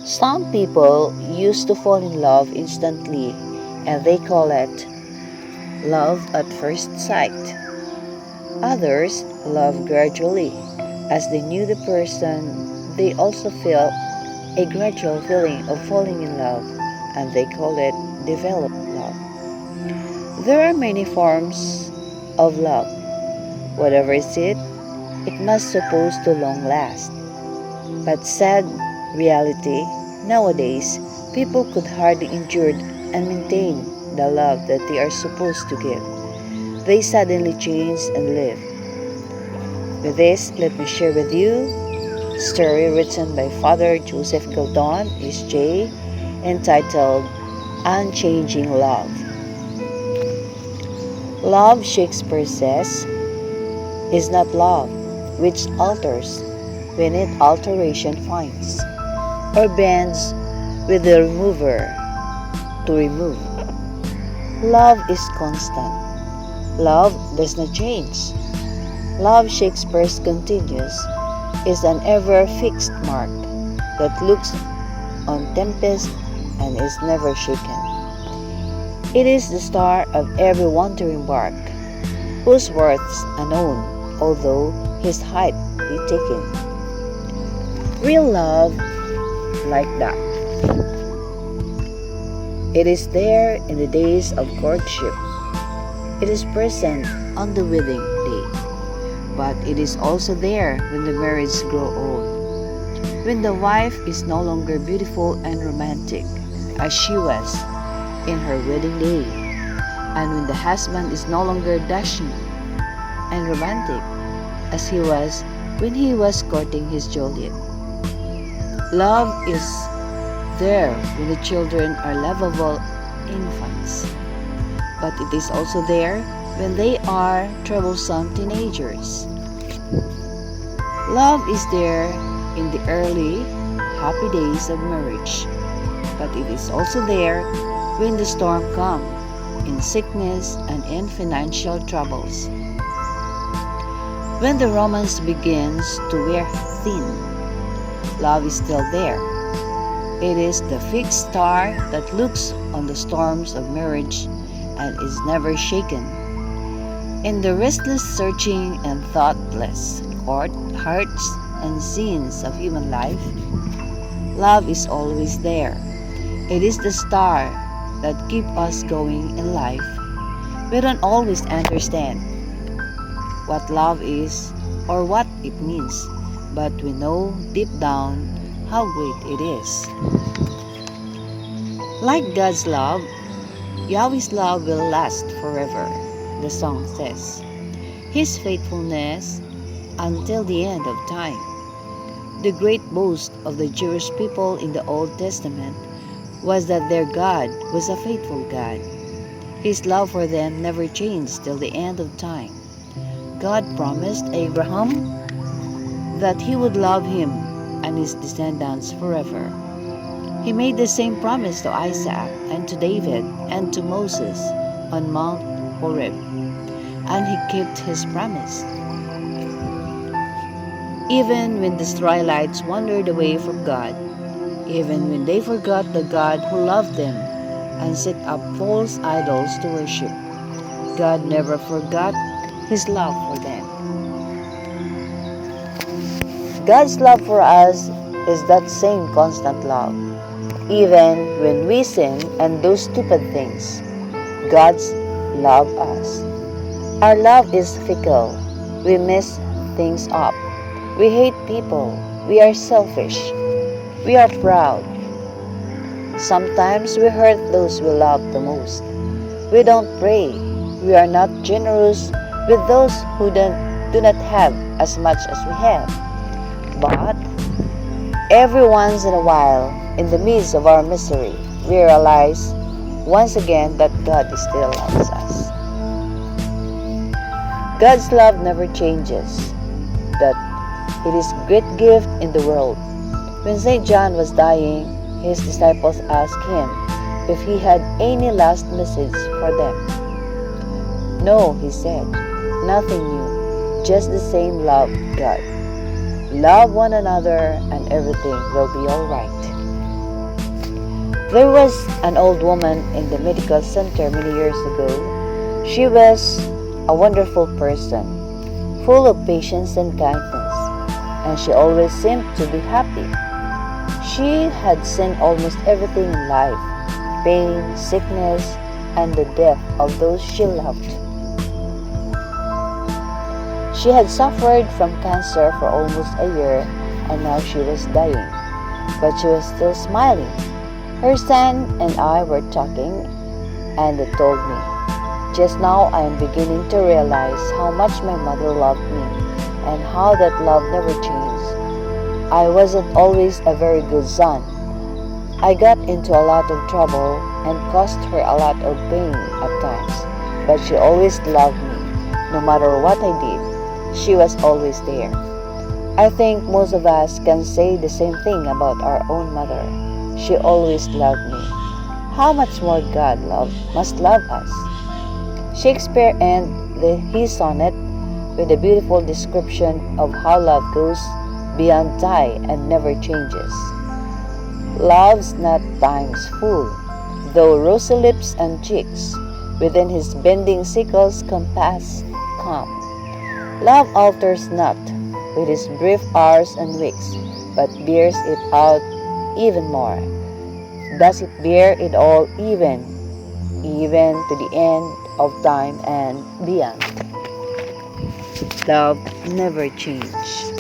Some people used to fall in love instantly, and they call it love at first sight. Others love gradually. As they knew the person, they also felt a gradual feeling of falling in love, and they call it developed love. There are many forms of love. Whatever is it, it must suppose to long last. But sad reality, nowadays, people could hardly endure and maintain the love that they are supposed to give. They suddenly change and live. With this, let me share with you a story written by Father Joseph Gildon, S.J., entitled Unchanging Love. Love, Shakespeare says, is not love, which alters when it alteration finds, or bends with the remover to remove. Love is constant. Love does not change. Love, Shakespeare continues, is an ever-fixed mark that looks on tempest and is never shaken. It is the star of every wandering bark, whose worth's unknown, although his height be taken. Real love like that. It is there in the days of courtship. It is present on the wedding day. But it is also there when the marriage grow old. When the wife is no longer beautiful and romantic as she was in her wedding day. And when the husband is no longer dashing and romantic as he was when he was courting his Juliet. Love is there when the children are lovable infants, but it is also there when they are troublesome teenagers. Love is there in the early, happy days of marriage, but it is also there when the storm comes, in sickness and in financial troubles. When the romance begins to wear thin, love is still there. It is the fixed star that looks on the storms of marriage and is never shaken. In the restless searching and thoughtless hearts and scenes of human life, love is always there. It is the star that keeps us going in life. We don't always understand what love is or what it means, but we know deep down how great it is. Like God's love, Yahweh's love will last forever, the song says. His faithfulness until the end of time. The great boast of the Jewish people in the Old Testament was that their God was a faithful God. His love for them never changed till the end of time. God promised Abraham that he would love him and his descendants forever. He made the same promise to Isaac and to David and to Moses on Mount Horeb, and he kept his promise. Even when the Israelites wandered away from God, even when they forgot the God who loved them and set up false idols to worship, God never forgot His love for them. God's love for us is that same constant love. Even when we sin and do stupid things, God's love us. Our love is fickle. We mess things up. We hate people. We are selfish. We are proud. Sometimes we hurt those we love the most. We don't pray. We are not generous with those who do not have as much as we have. But every once in a while, in the midst of our misery, we realize once again that God still loves us. God's love never changes. That it is a great gift in the world. When St. John was dying, his disciples asked him if he had any last message for them. No, he said, nothing new, just the same love God. Love one another and everything will be all right. There was an old woman in the medical center many years ago. She was a wonderful person, full of patience and kindness, and she always seemed to be happy. She had seen almost everything in life: pain, sickness, and the death of those she loved. She had suffered from cancer for almost a year, and now she was dying, but she was still smiling. Her son and I were talking, and they told me, "Just now I am beginning to realize how much my mother loved me and how that love never changed. I wasn't always a very good son. I got into a lot of trouble and caused her a lot of pain at times, but she always loved me. No matter what I did, she was always there." I think most of us can say the same thing about our own mother. She always loved me. How much more must love us? Shakespeare ended his sonnet with a beautiful description of how love goes beyond time and never changes. Love's not time's fool, though rosy lips and cheeks within his bending sickle's compass come. Love alters not with his brief hours and weeks, but bears it out even more. Does it bear it all even to the end of time and beyond? Love never changes.